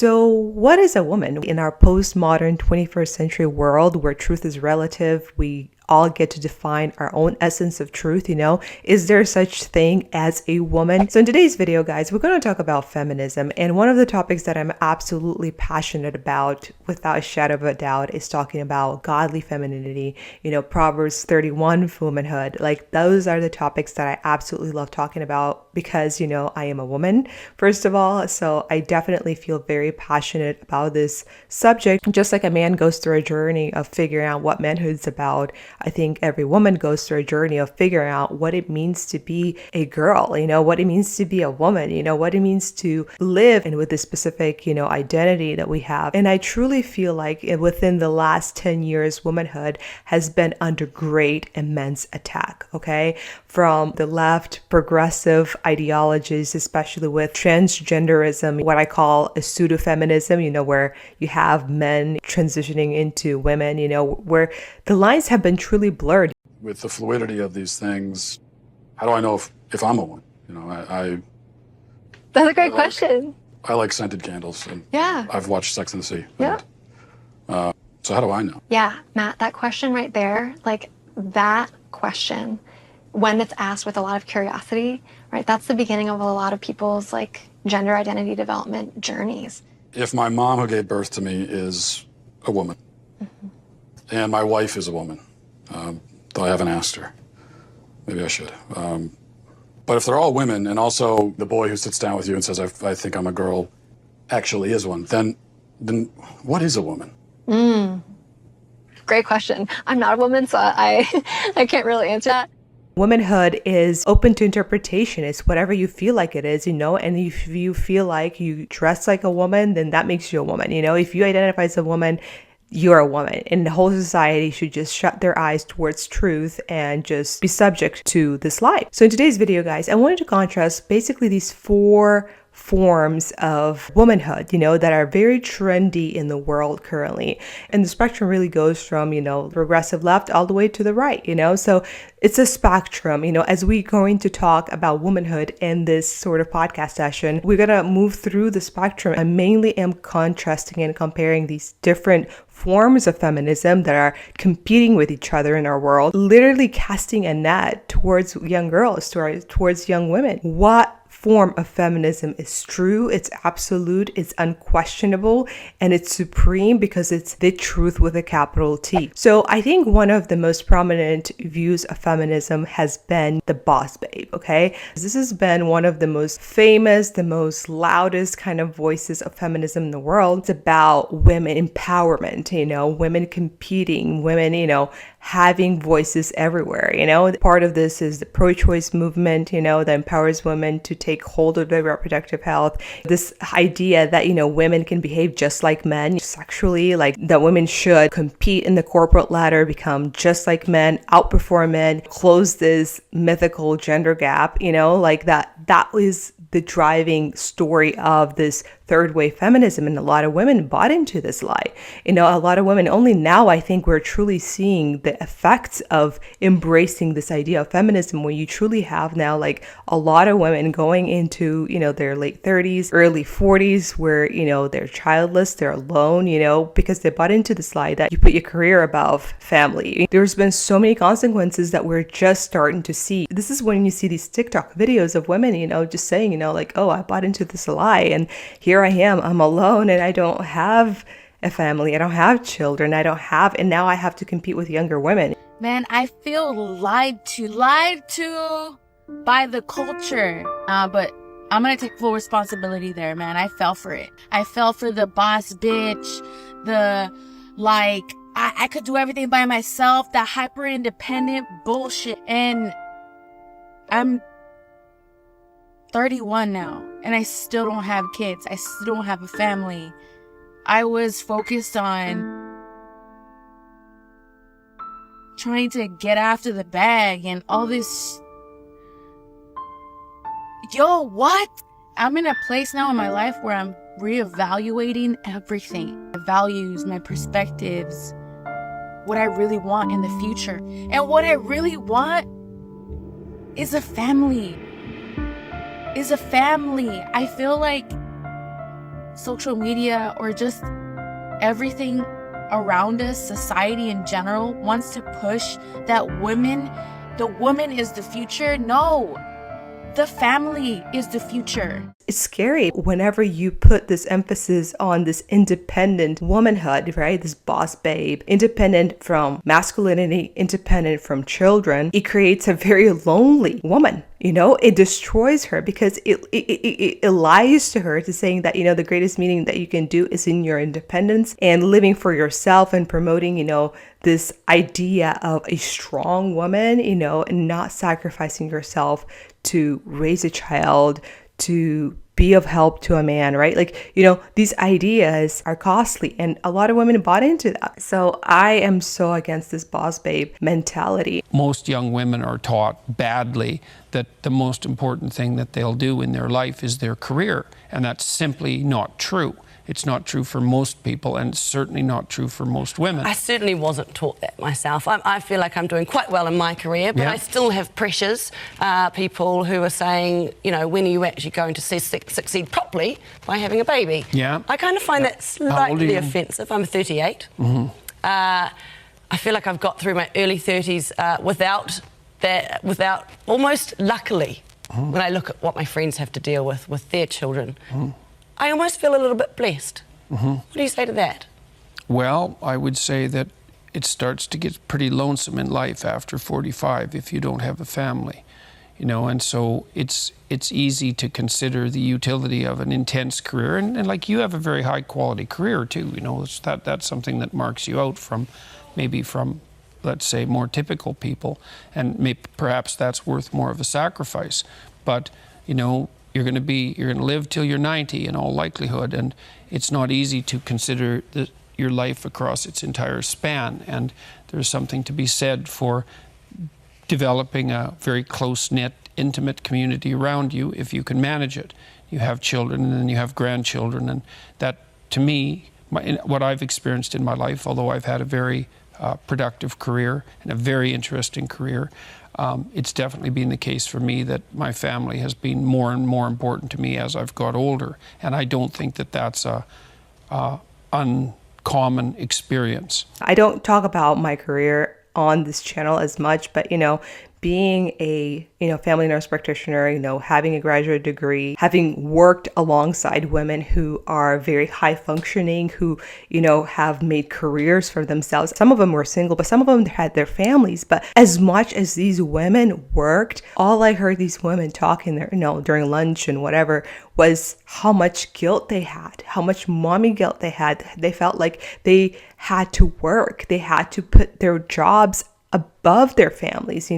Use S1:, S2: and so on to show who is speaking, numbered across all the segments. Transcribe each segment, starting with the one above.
S1: So what is a woman? In our postmodern 21st century world where truth is relative, we all get to define our own essence of truth, is there such thing as a woman? So in today's video, guys, we're going to talk about feminism. And one of the topics that I'm absolutely passionate about, without a shadow of a doubt, is talking about godly femininity, Proverbs 31, womanhood. Like, those are the topics that I absolutely love talking about because, I am a woman, first of all. So I definitely feel very passionate about this subject. Just like a man goes through a journey of figuring out what manhood's about, I think every woman goes through a journey of figuring out what it means to be a girl, what it means to be a woman, what it means to live and with this specific, identity that we have. And I truly feel like within the last 10 years, womanhood has been under great, immense attack, okay? From the left, progressive ideologies, especially with transgenderism, what I call a pseudo-feminism, where you have men transitioning into women, where the lines have been truly blurred.
S2: With the fluidity of these things, how do I know if I'm a woman?
S3: That's a great question.
S2: I like scented candles, and
S3: yeah,
S2: I've watched Sex and the City.
S3: Yeah.
S2: So how do I know?
S3: Yeah, Matt, that question right there, that question, when it's asked with a lot of curiosity, right, that's the beginning of a lot of people's gender identity development journeys.
S2: If my mom who gave birth to me is a woman, and my wife is a woman, though I haven't asked her, maybe I should. But if they're all women, and also the boy who sits down with you and says, I think I'm a girl, actually is one, then what is a woman?
S3: Great question. I'm not a woman, so I can't really answer that.
S1: Womanhood is open to interpretation. It's whatever you feel like it is, and if you feel like you dress like a woman, then that makes you a woman. If you identify as a woman, you're a woman, and the whole society should just shut their eyes towards truth and just be subject to this lie. So in today's video, guys, I wanted to contrast basically these four forms of womanhood, that are very trendy in the world currently. And the spectrum really goes from, progressive left all the way to the right, so it's a spectrum, as we're going to talk about womanhood in this sort of podcast session, we're going to move through the spectrum. I mainly am contrasting and comparing these different forms of feminism that are competing with each other in our world, literally casting a net towards young girls, towards young women. What form of feminism is true, it's absolute, it's unquestionable, and it's supreme because it's the truth with a capital T. So I think one of the most prominent views of feminism has been the boss babe, okay? This has been one of the most famous, the most loudest kind of voices of feminism in the world. It's about women empowerment, women competing, women, having voices everywhere, Part of this is the pro-choice movement, that empowers women to take hold of their reproductive health. This idea that, women can behave just like men sexually, that women should compete in the corporate ladder, become just like men, outperform men, close this mythical gender gap, that is the driving story of this third wave feminism. And a lot of women bought into this lie. A lot of women, only now I think we're truly seeing the effects of embracing this idea of feminism, where you truly have now a lot of women going into, their late 30s, early 40s, where, they're childless, they're alone, because they bought into this lie that you put your career above family. There's been so many consequences that we're just starting to see. This is when you see these TikTok videos of women, just saying, oh, I bought into this lie, and here I am, I'm alone, and I don't have a family, I don't have children, and now I have to compete with younger women.
S4: Man, I feel lied to by the culture, but I'm gonna take full responsibility there, man. I fell for it. I fell for the boss bitch, I could do everything by myself, that hyper independent bullshit. And I'm 31 now, and I still don't have kids. I still don't have a family. I was focused on trying to get after the bag and all this. Yo, what? I'm in a place now in my life where I'm reevaluating everything. My values, my perspectives, what I really want in the future. And what I really want is a family. I feel like social media or just everything around us, society in general, wants to push that the woman is the future. No, the family is the future.
S1: It's scary whenever you put this emphasis on this independent womanhood, right? This boss babe, independent from masculinity, independent from children. It creates a very lonely woman. It destroys her because it lies to her to saying that, the greatest meaning that you can do is in your independence and living for yourself and promoting, this idea of a strong woman, and not sacrificing yourself to raise a child, to be of help to a man, right? These ideas are costly and a lot of women bought into that. So I am so against this boss babe mentality.
S5: Most young women are taught badly that the most important thing that they'll do in their life is their career. And that's simply not true. It's not true for most people, and it's certainly not true for most women.
S6: I certainly wasn't taught that myself. I feel like I'm doing quite well in my career, but I still have pressures. People who are saying, when are you actually going to succeed properly by having a baby?
S5: Yeah.
S6: I kind of find that slightly offensive. I'm 38. Mm-hmm. I feel like I've got through my early 30s without almost luckily, when I look at what my friends have to deal with their children. I almost feel a little bit blessed. What do you say to that?
S5: Well, I would say that it starts to get pretty lonesome in life after 45 if you don't have a family, and so it's easy to consider the utility of an intense career, and like you have a very high quality career too, that's something that marks you out from let's say more typical people, and perhaps that's worth more of a sacrifice, but you're going to live till you're 90 in all likelihood, and it's not easy to consider your life across its entire span. And there's something to be said for developing a very close-knit, intimate community around you if you can manage it. You have children, and then you have grandchildren, and that, to me, what I've experienced in my life, although I've had a very productive career and a very interesting career, it's definitely been the case for me that my family has been more and more important to me as I've got older. And I don't think that that's a uncommon experience.
S1: I don't talk about my career on this channel as much, but, being a, family nurse practitioner, having a graduate degree, having worked alongside women who are very high functioning, who, have made careers for themselves. Some of them were single, but some of them had their families. But as much as these women worked, all I heard these women talking there, during lunch and whatever, was how much guilt they had, how much mommy guilt they had. They felt like they had to work. They had to put their jobs above their families,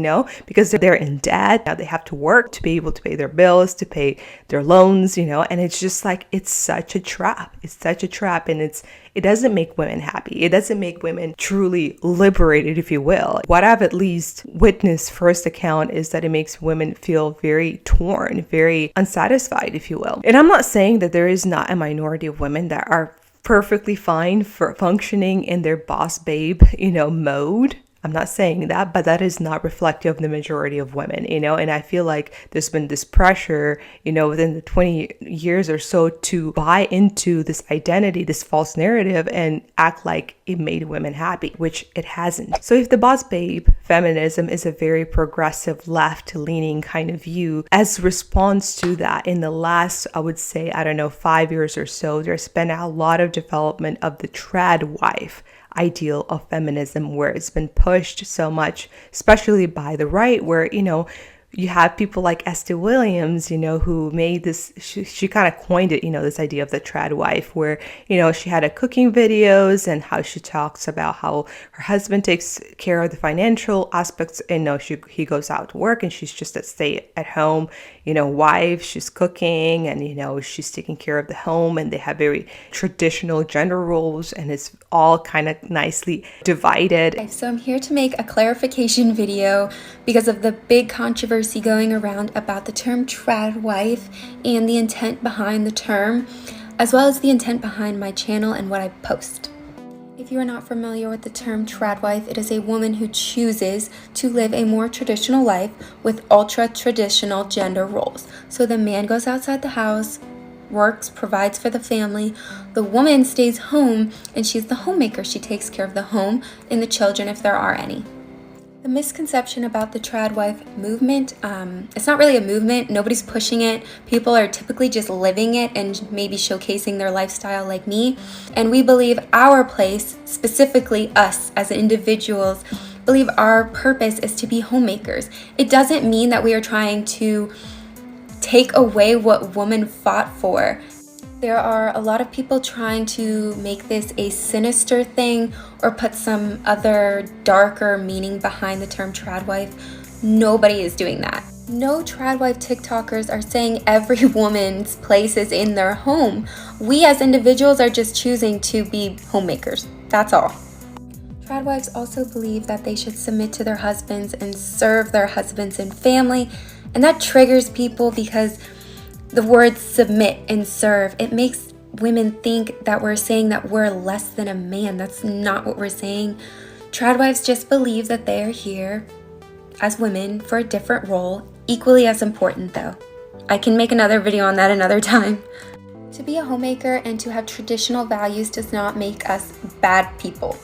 S1: because they're in debt. Now they have to work to be able to pay their bills, to pay their loans, and it's just like, it's such a trap. It's such a trap. And it doesn't make women happy. It doesn't make women truly liberated, if you will. What I've at least witnessed firsthand is that it makes women feel very torn, very unsatisfied, if you will. And I'm not saying that there is not a minority of women that are perfectly fine for functioning in their boss babe, mode. I'm not saying that, but that is not reflective of the majority of women, and I feel like there's been this pressure, within the 20 years or so to buy into this identity, this false narrative, and act like it made women happy, which it hasn't. So if the boss babe feminism is a very progressive left-leaning kind of view, as response to that, in the last, I would say, 5 years or so, there's been a lot of development of the tradwife ideal of feminism, where it's been pushed so much, especially by the right, where, you have people like Esther Williams, who made this, she kind of coined it, this idea of the trad wife, where, she had a cooking videos and how she talks about how her husband takes care of the financial aspects, and he goes out to work and she's just a stay at home, wife. She's cooking and, she's taking care of the home, and they have very traditional gender roles, and it's all kind of nicely divided.
S7: So I'm here to make a clarification video because of the big controversy going around about the term trad wife and the intent behind the term, as well as the intent behind my channel and what I post. If you are not familiar with the term tradwife, it is a woman who chooses to live a more traditional life with ultra-traditional gender roles. So the man goes outside the house, works, provides for the family. The woman stays home and she's the homemaker. She takes care of the home and the children if there are any. The misconception about the tradwife movement, it's not really a movement. Nobody's pushing it. People are typically just living it and maybe showcasing their lifestyle like me. And we believe our place, specifically us as individuals, believe our purpose is to be homemakers. It doesn't mean that we are trying to take away what women fought for. There are a lot of people trying to make this a sinister thing or put some other darker meaning behind the term tradwife. Nobody is doing that. No tradwife TikTokers are saying every woman's place is in their home. We as individuals are just choosing to be homemakers. That's all. Tradwives also believe that they should submit to their husbands and serve their husbands and family. And that triggers people because the words submit and serve, it makes women think that we're saying that we're less than a man. That's not what we're saying. Tradwives just believe that they are here as women for a different role, equally as important though. I can make another video on that another time. To be a homemaker and to have traditional values does not make us bad people.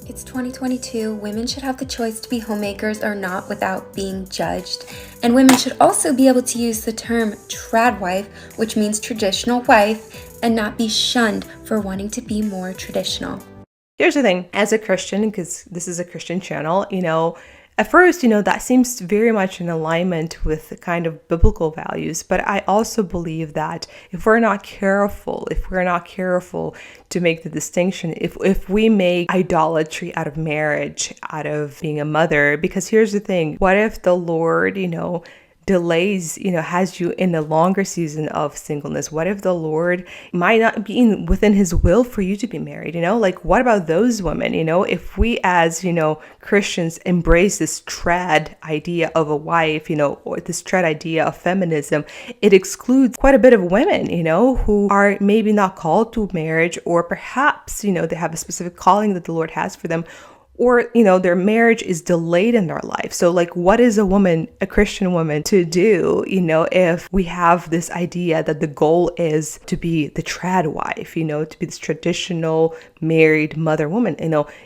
S7: It's 2022. Women should have the choice to be homemakers or not without being judged. And women should also be able to use the term tradwife, which means traditional wife, and not be shunned for wanting to be more traditional.
S1: Here's the thing, as a Christian, because this is a Christian channel, at first, that seems very much in alignment with the kind of biblical values. But I also believe that if we're not careful to make the distinction, if we make idolatry out of marriage, out of being a mother, because here's the thing, what if the Lord, delays, has you in a longer season of singleness? What if the Lord might not be within his will for you to be married? What about those women? If we as, Christians embrace this trad idea of a wife, or this trad idea of feminism, it excludes quite a bit of women, who are maybe not called to marriage, or perhaps, they have a specific calling that the Lord has for them, or, their marriage is delayed in their life. So what is a Christian woman to do, if we have this idea that the goal is to be the trad wife, to be this traditional married mother woman,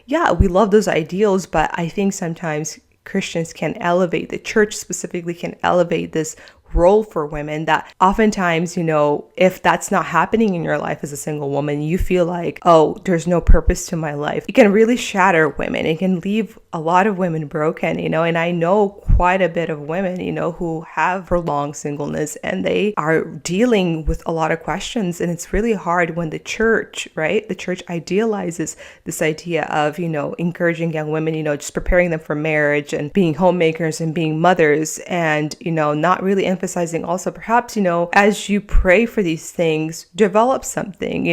S1: yeah, we love those ideals, but I think sometimes Christians can elevate, the church specifically can elevate this role for women that oftentimes, if that's not happening in your life as a single woman, you feel like, oh, there's no purpose to my life. It can really shatter women. It can leave a lot of women broken, and I know quite a bit of women, who have prolonged singleness and they are dealing with a lot of questions. And it's really hard when the church, right? The church idealizes this idea of, encouraging young women, just preparing them for marriage and being homemakers and being mothers, and, not really emphasizing also perhaps, as you pray for these things, develop something,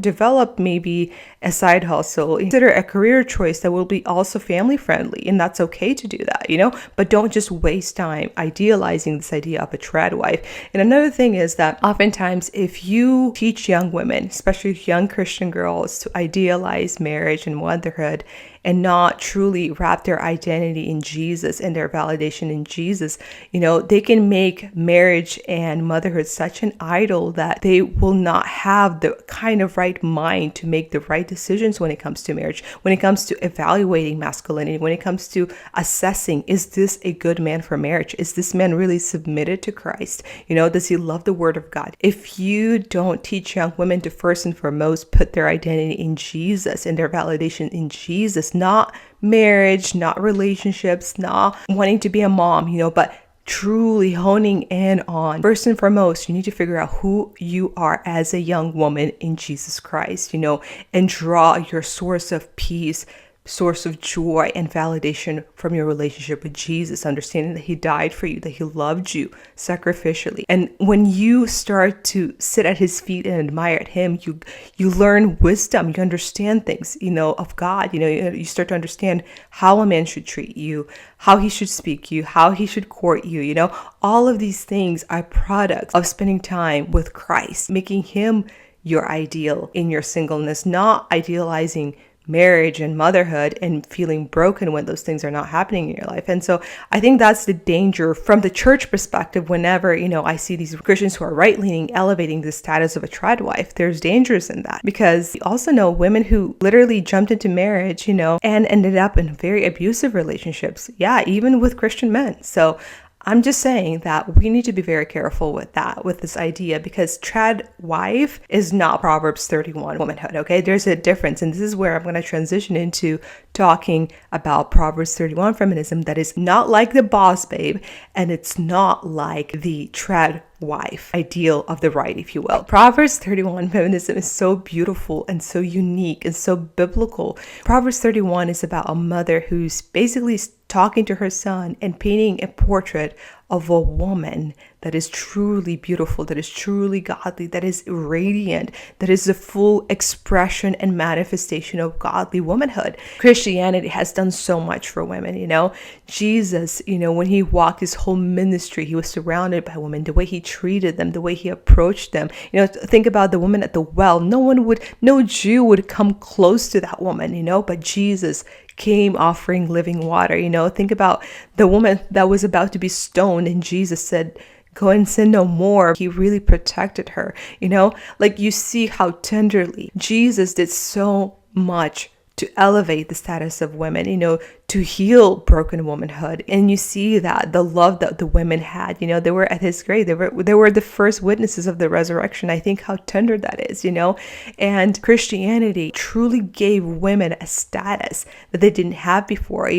S1: develop maybe a side hustle, consider a career choice that will be also family friendly, and that's okay to do that, but don't just waste time idealizing this idea of a trad wife. And another thing is that oftentimes if you teach young women, especially young Christian girls, to idealize marriage and motherhood and not truly wrap their identity in Jesus and their validation in Jesus, they can make marriage and motherhood such an idol that they will not have the kind of right mind to make the right decisions when it comes to marriage, when it comes to evaluating masculinity, when it comes to assessing, is this a good man for marriage? Is this man really submitted to Christ? Does he love the word of God? If you don't teach young women to first and foremost put their identity in Jesus and their validation in Jesus, not marriage, not relationships, not wanting to be a mom, but truly honing in on, first and foremost, you need to figure out who you are as a young woman in Jesus Christ, and draw your source of peace, source of joy and validation from your relationship with Jesus, understanding that he died for you, that he loved you sacrificially. And when you start to sit at his feet and admire him, you learn wisdom, you understand things, of God, you start to understand how a man should treat you, how he should speak you, how he should court you, all of these things are products of spending time with Christ, making him your ideal in your singleness, not idealizing marriage and motherhood and feeling broken when those things are not happening in your life. And so I think that's the danger from the church perspective. Whenever, I see these Christians who are right-leaning elevating the status of a tradwife, there's dangers in that, because you also know women who literally jumped into marriage, and ended up in very abusive relationships. Yeah, even with Christian men. So I'm just saying that we need to be very careful with that, with this idea, because trad wife is not Proverbs 31 womanhood, okay? There's a difference. And this is where I'm going to transition into talking about Proverbs 31 feminism that is not like the boss babe, and it's not like the trad wife ideal of the right, if you will. Proverbs 31 feminism is so beautiful and so unique and so biblical. Proverbs 31 is about a mother who's basically talking to her son and painting a portrait of a woman that is truly beautiful, that is truly godly, that is radiant, that is the full expression and manifestation of godly womanhood. Christianity has done so much for women, Jesus, when he walked his whole ministry, he was surrounded by women, the way he treated them, the way he approached them. Think about the woman at the well. No Jew would come close to that woman, but Jesus came offering living water. Think about the woman that was about to be stoned, and Jesus said, "Go and sin no more." He really protected her. You see how tenderly Jesus did so much to elevate the status of women, to heal broken womanhood. And you see that the love that the women had, they were at his grave. They were the first witnesses of the resurrection. I think how tender that is, and Christianity truly gave women a status that they didn't have before.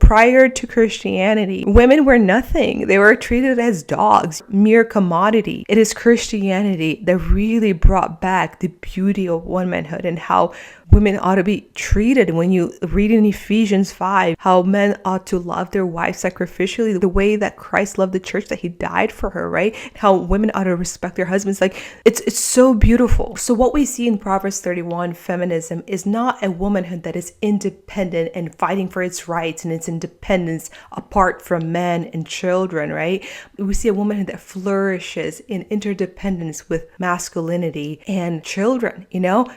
S1: Prior to Christianity, women were nothing. They were treated as dogs, mere commodity. It is Christianity that really brought back the beauty of womanhood and how women ought to be treated. When you read in Ephesians 5, how men ought to love their wives sacrificially, the way that Christ loved the church, that he died for her, right? How women ought to respect their husbands. It's so beautiful. So what we see in Proverbs 31 feminism is not a womanhood that is independent and fighting for its rights and its independence apart from men and children, right? We see a womanhood that flourishes in interdependence with masculinity and children,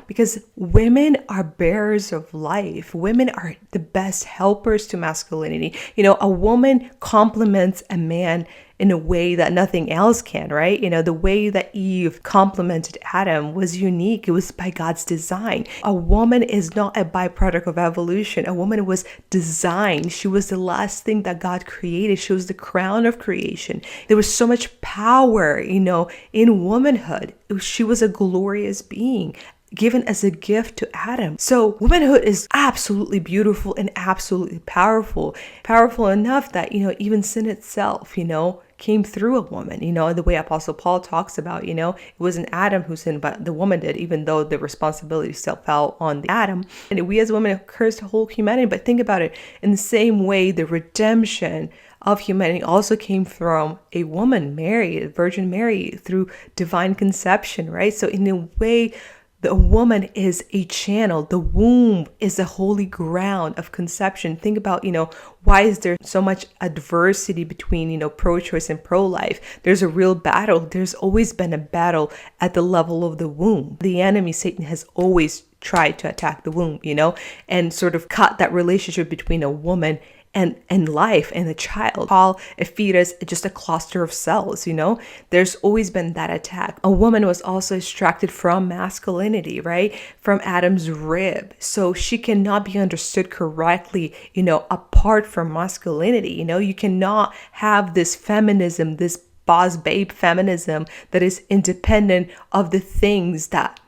S1: because women are bearers of life. Women are the best helpers to masculinity. A woman complements a man in a way that nothing else can, right? The way that Eve complemented Adam was unique. It was by God's design. A woman is not a byproduct of evolution. A woman was designed. She was the last thing that God created. She was the crown of creation. There was so much power, in womanhood. She was a glorious being, given as a gift to Adam. So womanhood is absolutely beautiful and absolutely powerful enough that, even sin itself, came through a woman, the way Apostle Paul talks about, it wasn't Adam who sinned, but the woman did, even though the responsibility still fell on Adam. And we as women have cursed the whole humanity. But think about it, in the same way, the redemption of humanity also came from a woman, Mary, Virgin Mary, through divine conception, right? So in a way, the woman is a channel. The womb is a holy ground of conception. Think about, why is there so much adversity between, pro-choice and pro-life? There's a real battle. There's always been a battle at the level of the womb. The enemy, Satan, has always tried to attack the womb, and sort of cut that relationship between a woman and life and a child. Call a fetus just a cluster of cells, There's always been that attack. A woman was also extracted from masculinity, right? From Adam's rib. So she cannot be understood correctly, apart from masculinity. You cannot have this feminism, this boss babe feminism that is independent of the things that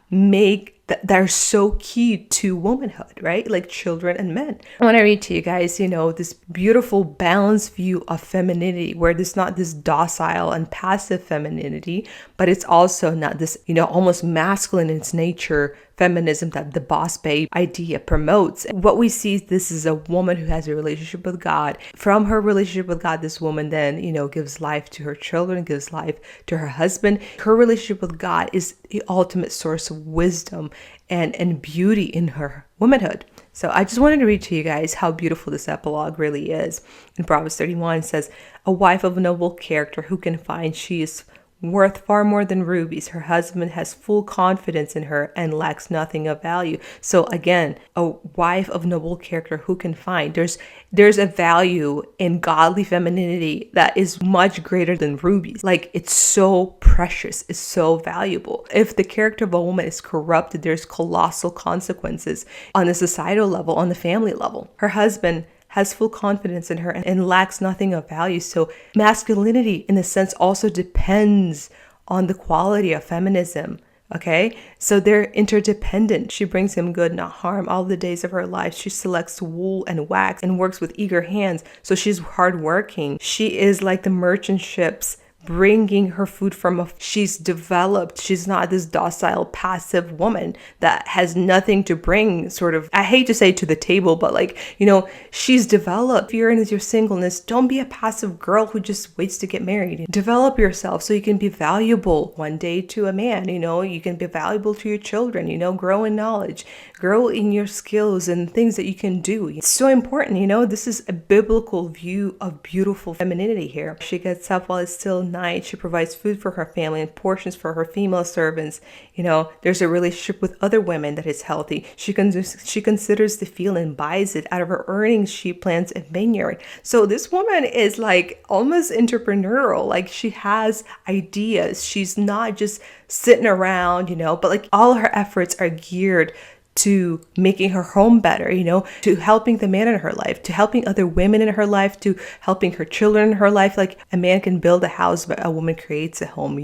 S1: that are so key to womanhood, right? Like children and men. I want to read to you guys, this beautiful balanced view of femininity, where there's not this docile and passive femininity, but it's also not this, almost masculine in its nature feminism that the boss babe idea promotes. What we see, this is a woman who has a relationship with God. From her relationship with God, this woman then, gives life to her children, gives life to her husband. Her relationship with God is the ultimate source of wisdom and beauty in her womanhood. So I just wanted to read to you guys how beautiful this epilogue really is. In Proverbs 31, it says, "A wife of noble character who can find, she is worth far more than rubies. Her husband has full confidence in her and lacks nothing of value. So again, a wife of noble character who can find. There's a value in godly femininity that is much greater than rubies. Like, it's so precious, it's so valuable. If the character of a woman is corrupted, there's colossal consequences on the societal level, on the family level. Her husband has full confidence in her and lacks nothing of value. So masculinity, in a sense, also depends on the quality of feminism. Okay, so they're interdependent. She brings him good, not harm, all the days of her life. She selects wool and wax and works with eager hands. So she's hardworking. She is like the merchant ships, bringing her food she's developed. She's not this docile, passive woman that has nothing to bring, sort of, I hate to say to the table, but like, she's developed. If you're in your singleness, don't be a passive girl who just waits to get married. Develop yourself so you can be valuable one day to a man. You can be valuable to your children, grow in knowledge, grow in your skills and things that you can do. It's so important. This is a biblical view of beautiful femininity here. She gets up while it's still night. She provides food for her family and portions for her female servants. There's a relationship with other women that is healthy. She considers the field and buys it. Out of her earnings, she plants a vineyard. So this woman is like almost entrepreneurial. Like, she has ideas. She's not just sitting around, but like all her efforts are geared to making her home better, to helping the man in her life, to helping other women in her life, to helping her children in her life. Like, a man can build a house, but a woman creates a home.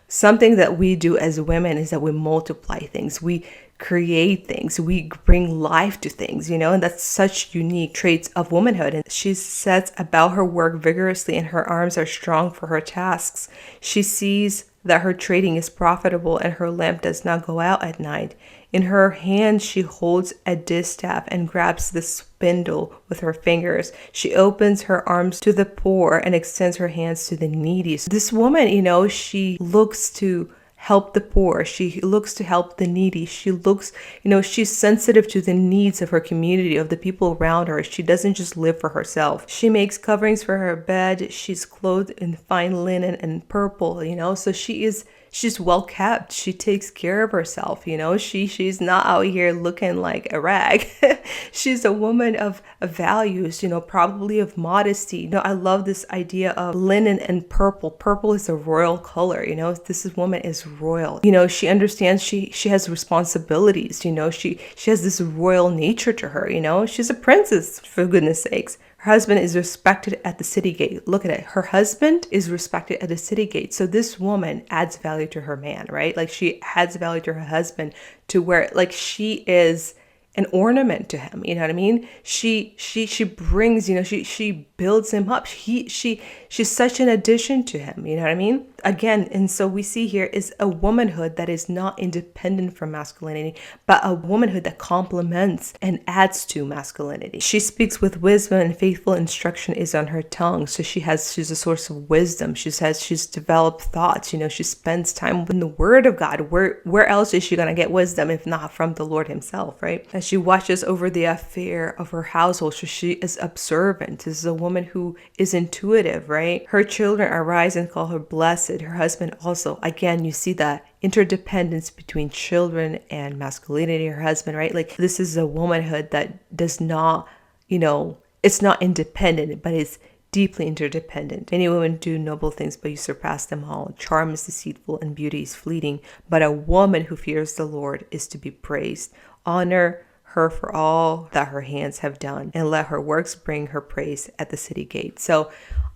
S1: Something that we do as women is that we multiply things. We create things. We bring life to things, and that's such unique traits of womanhood. And she sets about her work vigorously, and her arms are strong for her tasks. She sees that her trading is profitable, and her lamp does not go out at night. In her hand, she holds a distaff and grabs the spindle with her fingers. She opens her arms to the poor and extends her hands to the needy. So this woman, she looks to help the poor. She looks to help the needy. She looks, she's sensitive to the needs of her community, of the people around her. She doesn't just live for herself. She makes coverings for her bed. She's clothed in fine linen and purple, so she's well kept. She takes care of herself, she's not out here looking like a rag. She's a woman of values, probably of modesty. I love this idea of linen and purple. Purple is a royal color, this woman is royal. She understands she has responsibilities, she has this royal nature to her, she's a princess, for goodness sakes. Her husband is respected at the city gate. Look at it. Her husband is respected at the city gate. So this woman adds value to her man, right? Like, she adds value to her husband to where, like, she is an ornament to him. You know what I mean? She brings, she builds him up. She's such an addition to him. You know what I mean? Again, and so we see here is a womanhood that is not independent from masculinity, but a womanhood that complements and adds to masculinity. She speaks with wisdom, and faithful instruction is on her tongue. So she's a source of wisdom. She's developed thoughts. She spends time in the Word of God. Where else is she gonna get wisdom if not from the Lord Himself, right? And she watches over the affair of her household. So she is observant. This is a woman who is intuitive, right? Her children arise and call her blessed. Her husband also. Again, you see that interdependence between children and masculinity. Her husband, right? Like, this is a womanhood that does not, it's not independent, but it's deeply interdependent. Many women do noble things, but you surpass them all. Charm is deceitful and beauty is fleeting, but a woman who fears the Lord is to be praised. Honor her for all that her hands have done, and let her works bring her praise at the city gate. So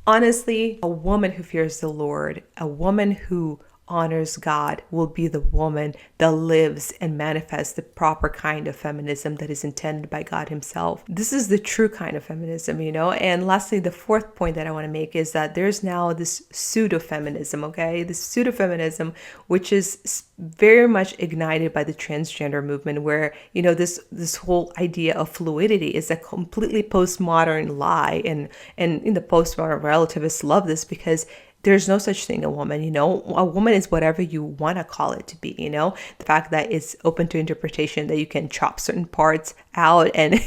S1: honestly, a woman who fears the Lord, a woman who honors God, will be the woman that lives and manifests the proper kind of feminism that is intended by God Himself. This is the true kind of feminism, And lastly, the fourth point that I want to make is that there's now this pseudo-feminism, okay? This pseudo-feminism, which is very much ignited by the transgender movement, where, this whole idea of fluidity is a completely postmodern lie. And the postmodern relativists love this because there's no such thing a woman, you know. A woman is whatever you want to call it to be, you know. The fact that it's open to interpretation, that you can chop certain parts out and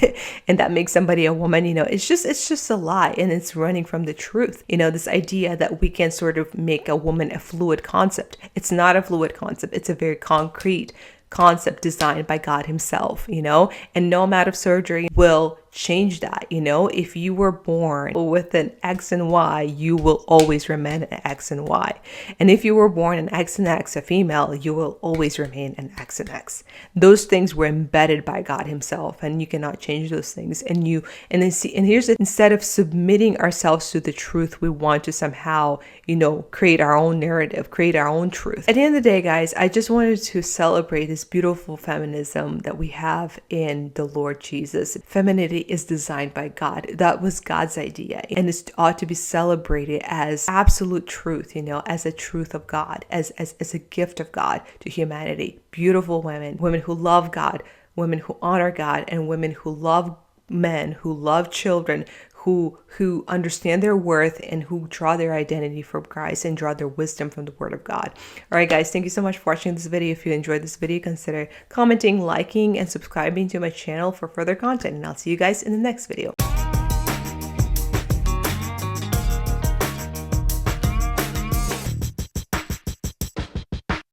S1: and that makes somebody a woman, you know, it's just a lie, and it's running from the truth. You know, this idea that we can sort of make a woman a fluid concept. It's not a fluid concept. It's a very concrete concept designed by God himself, you know, and no amount of surgery will change that. You know, if you were born with an X and Y, you will always remain an X and Y. And if you were born an X and X, a female, you will always remain an X and X. Those things were embedded by God himself, and you cannot change those things. And here's it, instead of submitting ourselves to the truth, we want to somehow, you know, create our own narrative, create our own truth. At the end of the day, guys, I just wanted to celebrate this beautiful feminism that we have in the Lord Jesus. Femininity is designed by God. That was God's idea, and it ought to be celebrated as absolute truth, you know, as a truth of God, as a gift of God to humanity. Beautiful women who love God, women who honor God, and women who love men, who love children, who understand their worth, and who draw their identity from Christ and draw their wisdom from the Word of God. All right, guys, thank you so much for watching this video. If you enjoyed this video, consider commenting, liking, and subscribing to my channel for further content, and I'll see you guys in the next video.